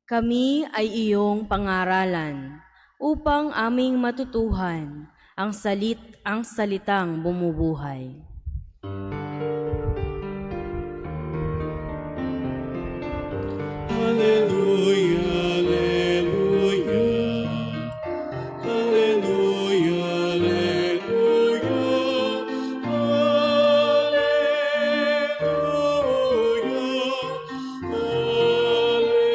Kami ay iyong pangaralan upang aming matutuhan ang salitang bumubuhay. Hallelujah, hallelujah. Hallelujah, hallelujah. Hallelujah. Hallelujah.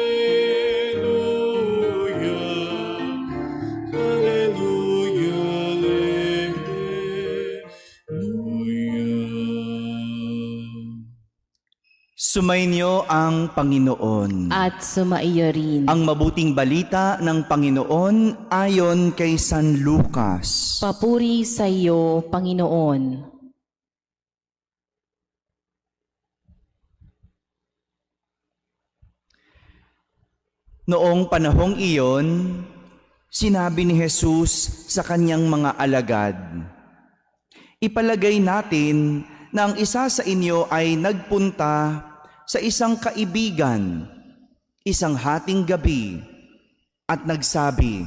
Hallelujah, hallelujah. Sumainyo ang Panginoon. At sumaiyo rin. Ang mabuting balita ng Panginoon ayon kay San Lucas. Papuri sa iyo, Panginoon. Noong panahong iyon, sinabi ni Jesus sa kanyang mga alagad, "Ipalagay natin na ang isa sa inyo ay nagpunta sa isang kaibigan, isang hating gabi, at nagsabi,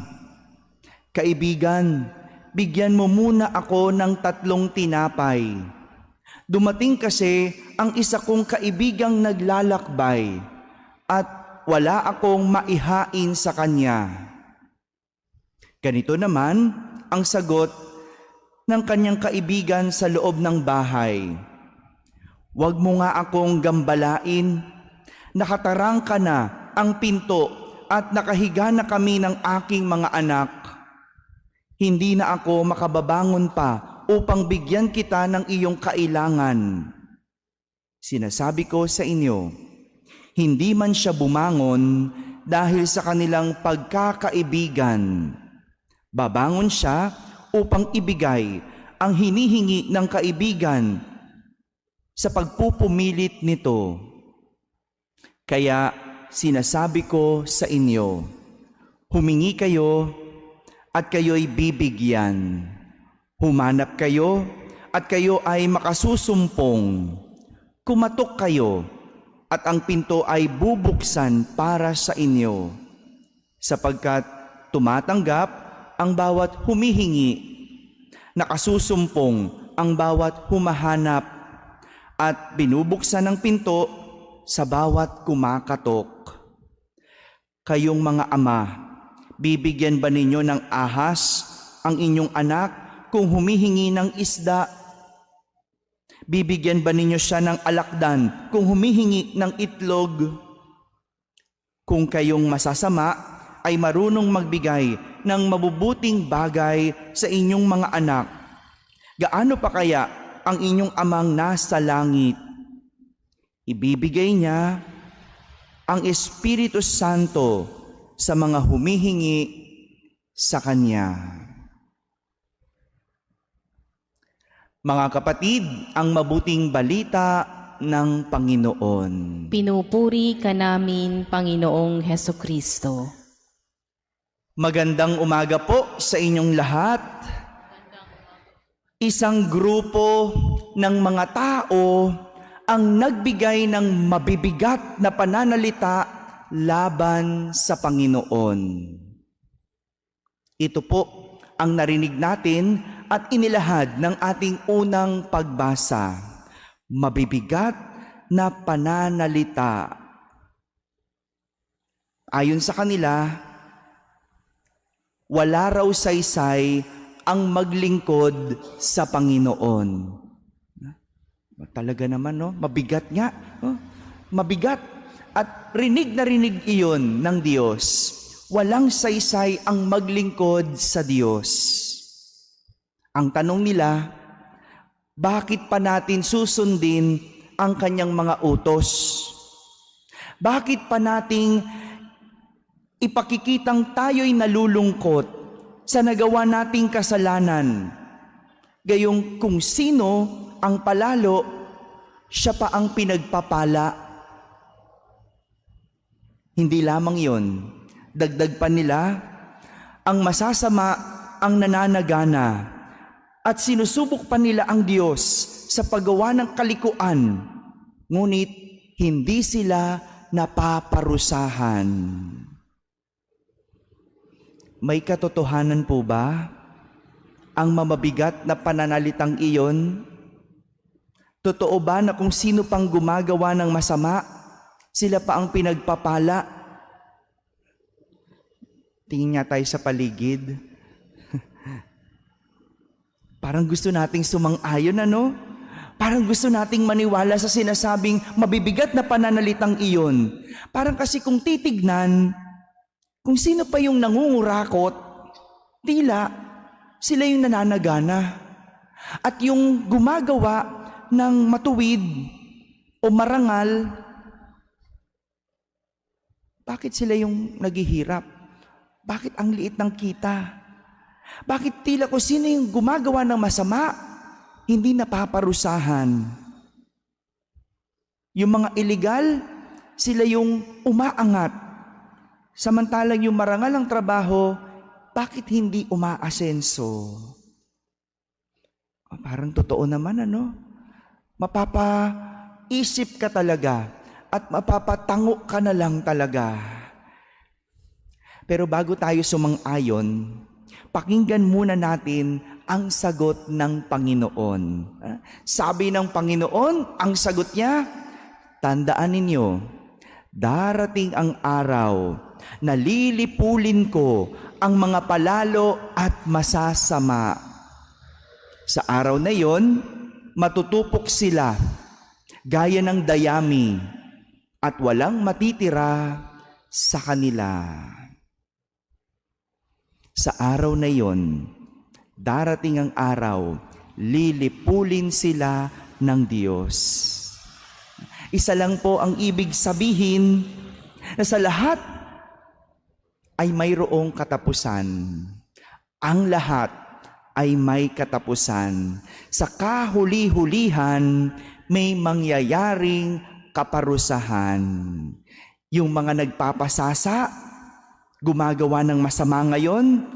'Kaibigan, bigyan mo muna ako ng 3 tinapay. Dumating kasi ang isa kong kaibigang naglalakbay at wala akong maihain sa kanya.' Ganito naman ang sagot ng kanyang kaibigan sa loob ng bahay, 'Wag mo nga akong gambalain, nakatarang ka na ang pinto at nakahiga na kami ng aking mga anak. Hindi na ako makababangon pa upang bigyan kita ng iyong kailangan. Sinasabi ko sa inyo, hindi man siya bumangon dahil sa kanilang pagkakaibigan. Babangon siya upang ibigay ang hinihingi ng kaibigan sa pagpupumilit nito. Kaya sinasabi ko sa inyo, humingi kayo at kayo'y bibigyan. Humanap kayo at kayo ay makasusumpong. Kumatok kayo at ang pinto ay bubuksan para sa inyo. Sapagkat tumatanggap ang bawat humihingi, nakasusumpong ang bawat humahanap, at binubuksan ng pinto sa bawat kumakatok. Kayong mga ama, bibigyan ba ninyo ng ahas ang inyong anak kung humihingi ng isda? Bibigyan ba ninyo siya ng alakdan kung humihingi ng itlog? Kung kayong masasama ay marunong magbigay ng mabubuting bagay sa inyong mga anak, gaano pa kaya ang inyong amang nasa langit? Ibibigay niya ang Espiritu Santo sa mga humihingi sa Kanya. Mga kapatid, ang mabuting balita ng Panginoon. Pinupuri ka namin, Panginoong Hesukristo. Magandang umaga po sa inyong lahat. Isang grupo ng mga tao ang nagbigay ng mabibigat na pananalita laban sa Panginoon. Ito po ang narinig natin at inilahad ng ating unang pagbasa. Mabibigat na pananalita. Ayon sa kanila, wala raw saysay ang maglingkod sa Panginoon. Talaga naman, no? Mabigat nga. No? Mabigat. At rinig na rinig iyon ng Diyos. Walang saysay ang maglingkod sa Diyos. Ang tanong nila, bakit pa natin susundin ang kanyang mga utos? Bakit pa nating ipakikitang tayo'y nalulungkot sa nagawa nating kasalanan? Gayong kung sino ang palalo, siya pa ang pinagpapala. Hindi lamang yon, dagdag pa nila, ang masasama ang nananagana at sinusubok pa nila ang Diyos sa paggawa ng kalikuan, ngunit hindi sila napaparusahan. May katotohanan po ba ang mamabigat na pananalitang iyon? Totoo ba na kung sino pang gumagawa ng masama, sila pa ang pinagpapala? Tingin nga tayo sa paligid. Parang gusto nating sumang-ayon, ano? Parang gusto nating maniwala sa sinasabing mabibigat na pananalitang iyon. Parang kasi kung titignan, kung sino pa yung nangungurakot, tila sila yung nananagana. At yung gumagawa ng matuwid o marangal, bakit sila yung naghihirap? Bakit ang liit ng kita? Bakit tila ko sino yung gumagawa ng masama, hindi napaparusahan? Yung mga illegal, sila yung umaangat. Samantalang yung marangal ang trabaho, bakit hindi umaasenso? Parang totoo naman, ano? Mapapaisip ka talaga at mapapatango ka na lang talaga. Pero bago tayo sumang-ayon, pakinggan muna natin ang sagot ng Panginoon. Sabi ng Panginoon, ang sagot niya, tandaan ninyo, darating ang araw na lilipulin ko ang mga palalo at masasama. Sa araw na yon, matutupok sila gaya ng dayami at walang matitira sa kanila. Sa araw na yon, darating ang araw, lilipulin sila ng Diyos. Isa lang po ang ibig sabihin na sa lahat ay mayroong katapusan. Ang lahat ay may katapusan. Sa kahuli-hulihan, may mangyayaring kaparusahan. Yung mga nagpapasasa, gumagawa ng masama ngayon,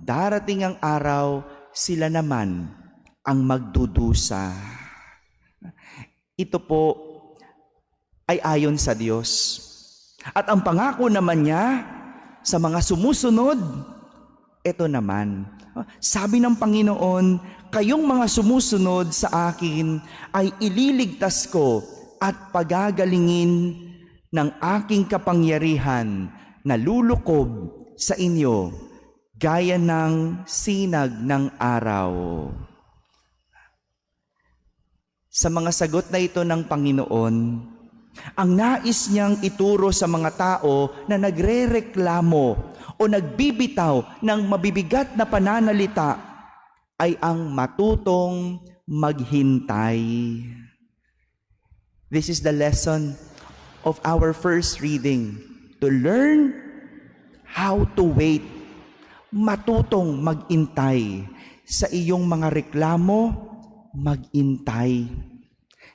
darating ang araw, sila naman ang magdudusa. Ito po ay ayon sa Diyos. At ang pangako naman niya sa mga sumusunod, ito naman. Sabi ng Panginoon, kayong mga sumusunod sa akin ay ililigtas ko at pagagalingin ng aking kapangyarihan na lulukob sa inyo gaya ng sinag ng araw. Sa mga sagot na ito ng Panginoon, ang nais niyang ituro sa mga tao na nagrereklamo o nagbibitaw ng mabibigat na pananalita ay ang matutong maghintay. This is the lesson of our first reading. To learn how to wait. Matutong magintay. Sa iyong mga reklamo, magintay.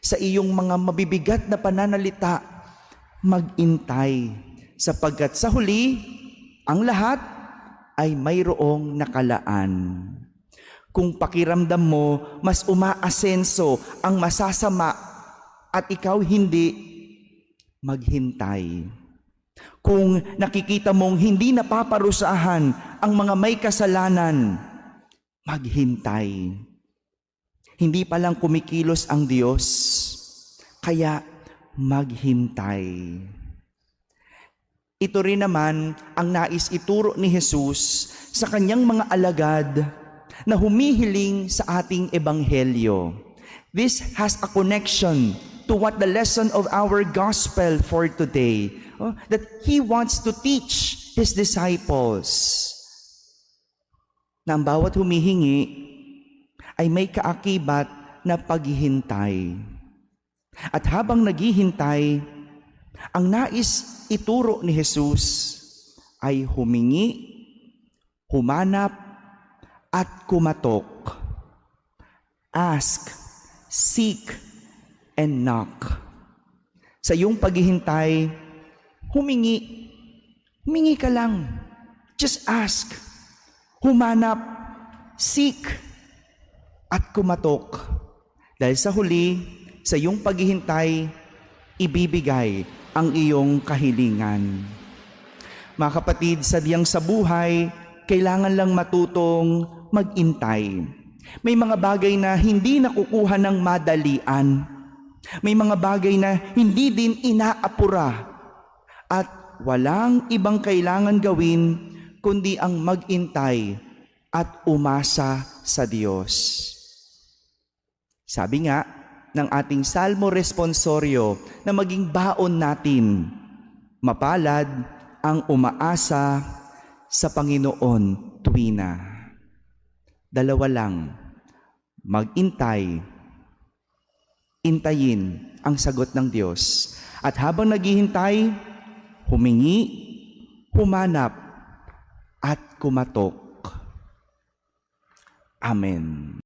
Sa iyong mga mabibigat na pananalita, magintay. Sapagkat sa huli, ang lahat ay mayroong nakalaan. Kung pakiramdam mo, mas umaasenso ang masasama at ikaw hindi, maghintay. Kung nakikita mong hindi napaparusahan ang mga may kasalanan, maghintay. Hindi pa lang kumikilos ang Diyos, kaya maghintay. Ito rin naman ang nais ituro ni Jesus sa kanyang mga alagad na humihiling sa ating ebanghelyo. This has a connection to what the lesson of our gospel for today, that He wants to teach His disciples na ang bawat humihingi ay may kaakibat na paghihintay. At habang naghihintay, ang nais ituro ni Jesus ay humingi, humanap, at kumatok. Ask, seek, and knock. Sa iyong paghihintay, humingi ka lang. Just ask, humanap, seek, at kumatok. Dahil sa huli, sa iyong paghihintay, ibibigay ang iyong kahilingan. Mga kapatid, sadyang sa buhay, kailangan lang matutong mag-intay. May mga bagay na hindi nakukuha ng madalian. May mga bagay na hindi din inaapura. At walang ibang kailangan gawin kundi ang mag-intay at umasa sa Diyos. Sabi nga ng ating Salmo Responsorio na maging baon natin, mapalad ang umaasa sa Panginoon tuwina. Dalawa lang, mag-intay, intayin ang sagot ng Diyos. At habang naghihintay, humingi, humanap, at kumatok. Amen.